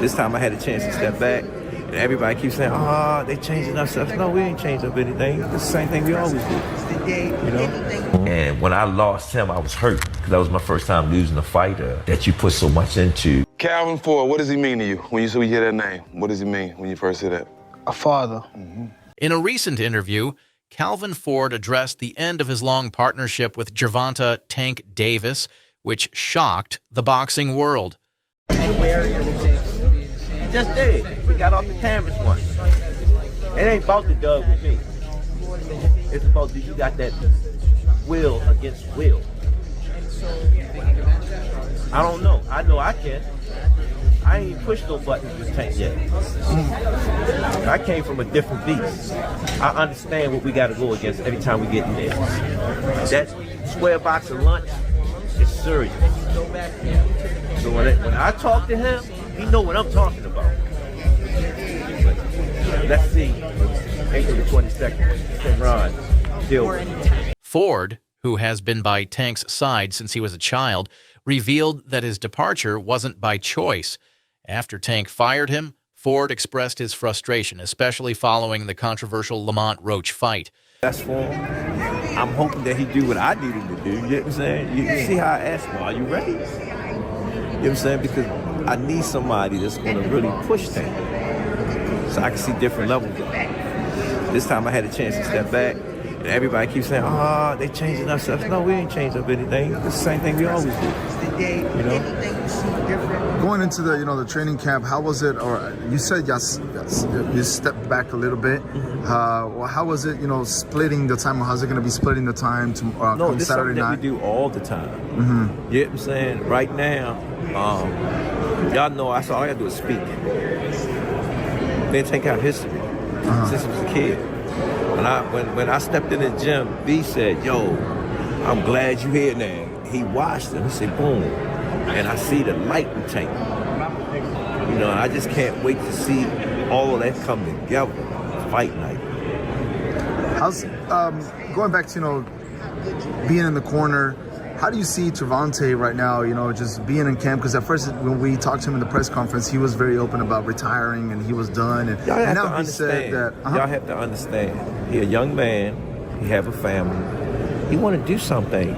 This time I had a chance to step back, and everybody keeps saying, they changing up stuff. No, we ain't changed up anything. It's the same thing we always do, you know? And when I lost him, I was hurt, because that was my first time losing a fighter that you put so much into. Calvin Ford, what does he mean to you when you hear that name? What does he mean when you first hear that? A father. Mm-hmm. In a recent interview, Calvin Ford addressed the end of his long partnership with Gervonta Tank Davis, which shocked the boxing world. Just did. We got off the cameras once. It ain't about the dub with me. It's about do you got that will against will. I don't know. I know I can. I ain't pushed no buttons with Tank yet. I came from a different beast. I understand what we got to go against every time we get in there. That square box of lunch is serious. So when I talk to him, he know what I'm talking about. But let's see. April the 22nd, Tehran, deal with it. Ford, who has been by Tank's side since he was a child, revealed that his departure wasn't by choice. After Tank fired him, Ford expressed his frustration, especially following the controversial Lamont Roach fight. That's for him. I'm hoping that he do what I need him to do. You know what I'm saying? You see how I asked him, are you ready? You know what I'm saying? Because I need somebody that's going to really push Tank so I can see different levels of it. This time I had a chance to step back, and everybody keeps saying, they changing up stuff. No, we ain't changed up anything. It's the same thing we always do. You know? Going into the training camp, how was it? Or you said yes, you stepped back a little bit. Well, how was it? Splitting the time. How's it going to be splitting the time to No, this Saturday is something night? that we do all the time. Mm-hmm. You know what I'm saying? Right now, y'all know that's all I gotta do is speak. They take out history since I was a kid. When I stepped in the gym, B said, "Yo, I'm glad you here now." He watched him. He said, "Boom," and I see the light in Tank. I just can't wait to see all of that come together. Fight night. How's going back to being in the corner? How do you see Gervonta right now? Just being in camp, because at first when we talked to him in the press conference, he was very open about retiring and he was done. And now he said that y'all have to understand. He a young man. He have a family. He want to do something.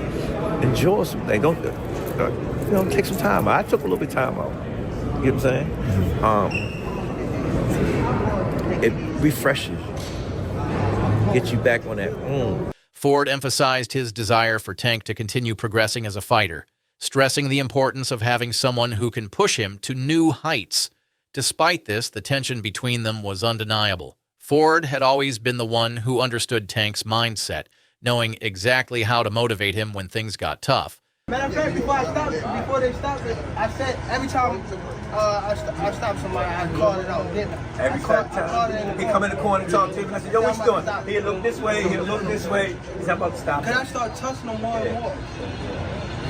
Enjoy something. Don't take some time. I took a little bit of time out. You know what I'm saying? It refreshes you, gets you back on that. Ford emphasized his desire for Tank to continue progressing as a fighter, stressing the importance of having someone who can push him to new heights. Despite this, the tension between them was undeniable. Ford had always been the one who understood Tank's mindset, knowing exactly how to motivate him when things got tough. Matter of fact, before they stopped it, I said every time I stop somebody, I call it out. Every time he come in the corner and talk to him, I said, "Yo, what you doing?" He'll look this way, he'll look this way. He's about to stop. Can I start touching them more and more?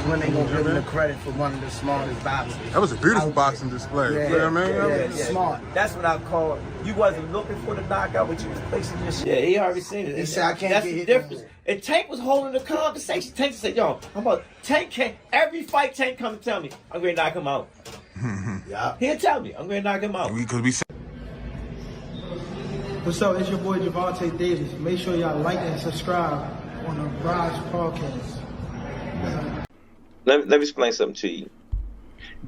When they gonna give him the credit for one of the smartest boxers. That was a beautiful boxing display. Yeah, You know what I mean? Smart. That's what I call. You wasn't looking for the knockout, but you was placing your shit. Yeah, he already seen it. He said, "I can't That's get the hit difference." no more. And Tank was holding the conversation. Tank said, "Yo, Tank can't. Every fight, Tank come and tell me, I'm going to knock him out." Yeah. He'll tell me, I'm going to knock him out. Because we said. What's up? It's your boy Gervonta Davis. Make sure y'all like and subscribe on the Raj Podcast. Let me explain something to you.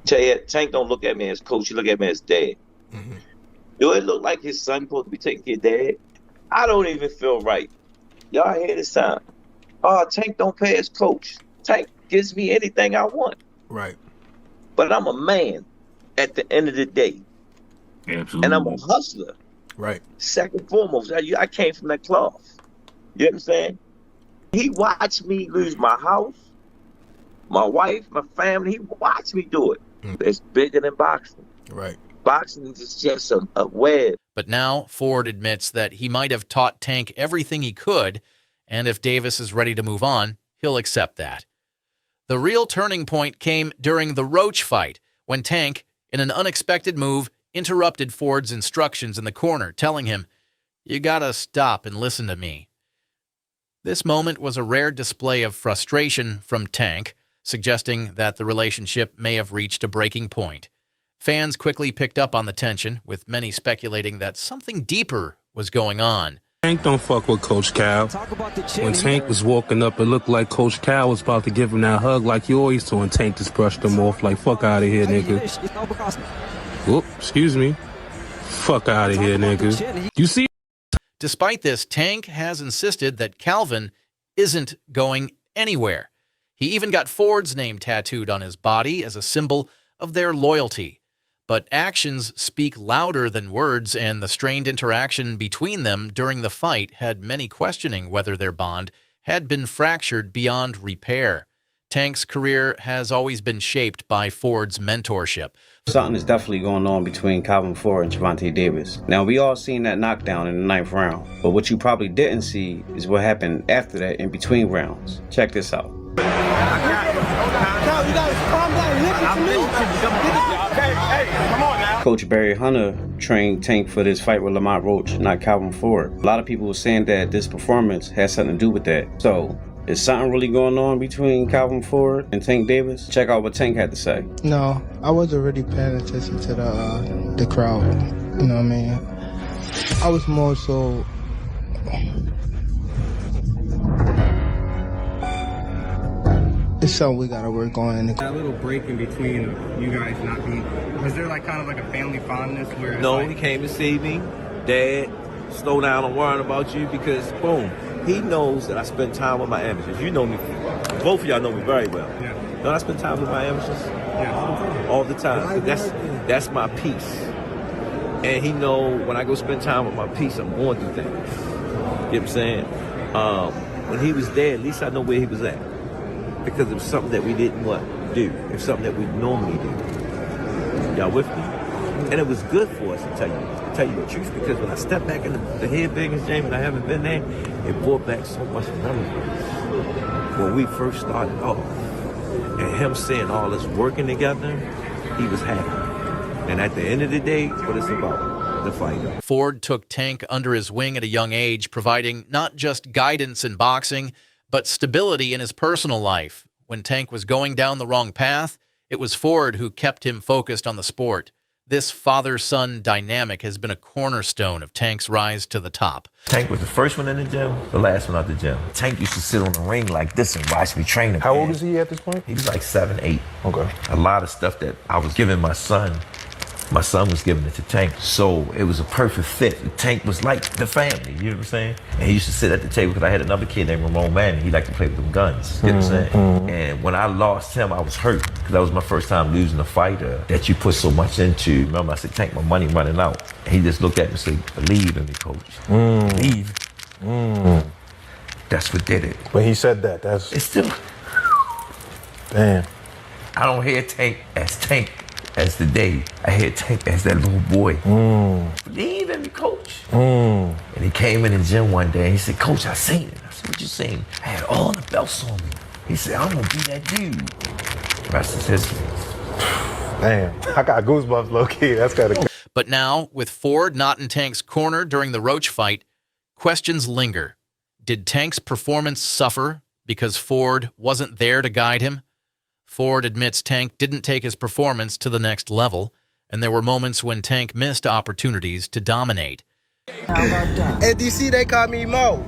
Tank don't look at me as coach. He look at me as dad. Do it look like his son supposed to be taking care of dad? I don't even feel right. Y'all hear this time? Tank don't pay his coach. Tank gives me anything I want. Right. But I'm a man at the end of the day. Absolutely. And I'm a hustler. Right. Second and foremost, I came from that cloth. You know what I'm saying? He watched me lose my house, my wife, my family. He watched me do it. It's bigger than boxing. Right. Boxing is just a web. But now Ford admits that he might have taught Tank everything he could, and if Davis is ready to move on, he'll accept that. The real turning point came during the Roach fight, when Tank, in an unexpected move, interrupted Ford's instructions in the corner, telling him, "You gotta stop and listen to me." This moment was a rare display of frustration from Tank, suggesting that the relationship may have reached a breaking point. Fans quickly picked up on the tension, with many speculating that something deeper was going on. Tank don't fuck with Coach Cal. When Tank was walking up, it looked like Coach Cal was about to give him that hug like you always do, and Tank just brushed him off like, fuck out of here, nigga. Whoop, excuse me. Fuck out of here, nigga. You see? Despite this, Tank has insisted that Calvin isn't going anywhere. He even got Ford's name tattooed on his body as a symbol of their loyalty. But actions speak louder than words, and the strained interaction between them during the fight had many questioning whether their bond had been fractured beyond repair. Tank's career has always been shaped by Ford's mentorship. Something is definitely going on between Calvin Ford and Gervonta Davis. Now, we all seen that knockdown in the 9th round, but what you probably didn't see is what happened after that in between rounds. Check this out. Coach Barry Hunter trained Tank for this fight with Lamont Roach, not Calvin Ford. A lot of people were saying that this performance has something to do with that. So, is something really going on between Calvin Ford and Tank Davis? Check out what Tank had to say. No, I wasn't really paying attention to the crowd. You know what I mean? I was more so... It's something we gotta work on. That little break in between you guys not being, was there like kind of like a family fondness where? No, he came to see me. Dad, slow down on worrying about you because, boom, he knows that I spend time with my amateurs. You know me, both of y'all know me very well. Yeah. Don't I spend time with my amateurs? Yeah. All the time. That's my peace. And he know when I go spend time with my peace, I'm going through things. You know what I'm saying? When he was there, at least I know where he was at. Because it was something that we didn't do. It was something that we normally do. Y'all with me? And it was good for us to tell you the truth, because when I stepped back in the head biggest game and I haven't been there, it brought back so much memories. When we first started off, and him seeing all us working together, he was happy. And at the end of the day, what it's about, the fight. Ford took Tank under his wing at a young age, providing not just guidance in boxing, but stability in his personal life. When Tank was going down the wrong path, it was Ford who kept him focused on the sport. This father-son dynamic has been a cornerstone of Tank's rise to the top. Tank was the first one in the gym, the last one out the gym. Tank used to sit on the ring like this and watch me train him. How old is he at this point? He was like 7, 8. Okay. A lot of stuff that I was giving my son was giving it to Tank. So it was a perfect fit. Tank was like the family, you know what I'm saying? And he used to sit at the table because I had another kid named Ramon Manning. He liked to play with them guns, you know what I'm saying? And when I lost him, I was hurt because that was my first time losing a fighter that you put so much into. Remember, I said, Tank, my money running out. And he just looked at me and said, believe in me, coach. Believe. That's what did it. When he said that, It's still... Damn. I don't hear Tank as the day. I hear Tank as that little boy. Believe in me, coach. And he came in the gym one day and he said, Coach, I seen it. I said, what you seen? I had all the belts on me. He said, I'm gonna be that dude. The rest is history. Damn. I got goosebumps, low key. That's gotta. But now, with Ford not in Tank's corner during the Roach fight, questions linger. Did Tank's performance suffer because Ford wasn't there to guide him? Ford admits Tank didn't take his performance to the next level, and there were moments when Tank missed opportunities to dominate. At DC, they call me Mo.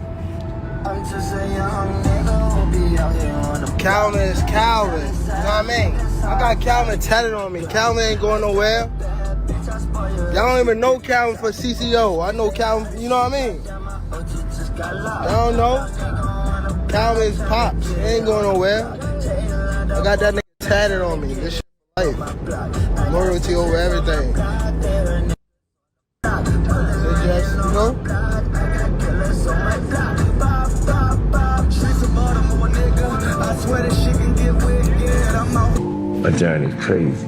Calvin is Calvin. You know what I mean? I got Calvin tatted on me. Calvin ain't going nowhere. Y'all don't even know Calvin for CCO. I know Calvin, you know what I mean? Y'all don't know. Calvin is Pops. He ain't going nowhere. I got that nigga tatted on me. This shit for life. Loyalty over everything. They just, you know? My journey's crazy.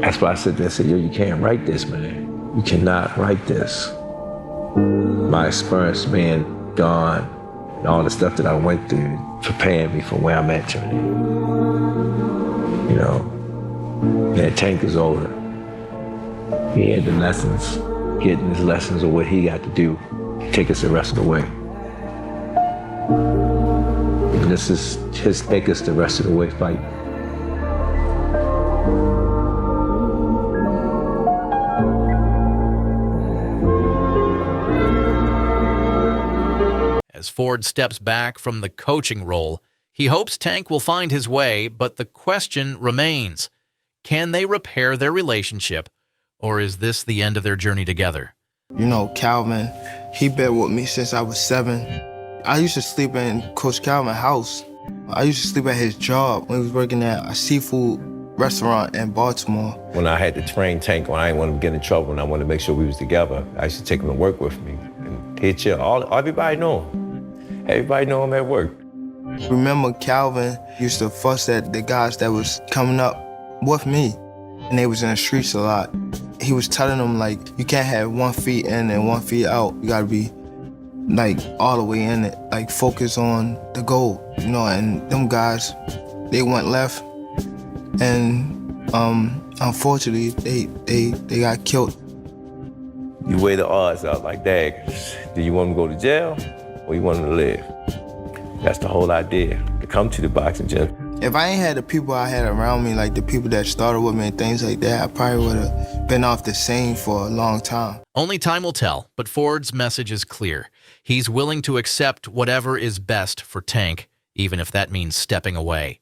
That's why I sit there and said, yo, you can't write this, man. You cannot write this. My experience being gone, and all the stuff that I went through preparing me for where I'm at today. You know, that Tank is older. He had the lessons, getting his lessons of what he got to do, take us the rest of the way. And this is his take us the rest of the way fight. Ford steps back from the coaching role, he hopes Tank will find his way, but the question remains, can they repair their relationship, or is this the end of their journey together? You know, Calvin, he been with me since I was 7. I used to sleep in Coach Calvin's house. I used to sleep at his job when he was working at a seafood restaurant in Baltimore. When I had to train Tank, when I didn't want him to get in trouble and I wanted to make sure we was together, I used to take him to work with me. And he'd chill. Everybody know him. Everybody know him at work. Remember, Calvin used to fuss at the guys that was coming up with me, and they was in the streets a lot. He was telling them, like, you can't have 1 foot in and 1 foot out. You gotta be, like, all the way in it, like, focus on the goal, you know, and them guys, they went left, and unfortunately, they got killed. You weigh the odds out like that. Do you want him to go to jail or you want him to live? That's the whole idea, to come to the boxing gym. If I ain't had the people I had around me, like the people that started with me and things like that, I probably would have been off the scene for a long time. Only time will tell, but Ford's message is clear. He's willing to accept whatever is best for Tank, even if that means stepping away.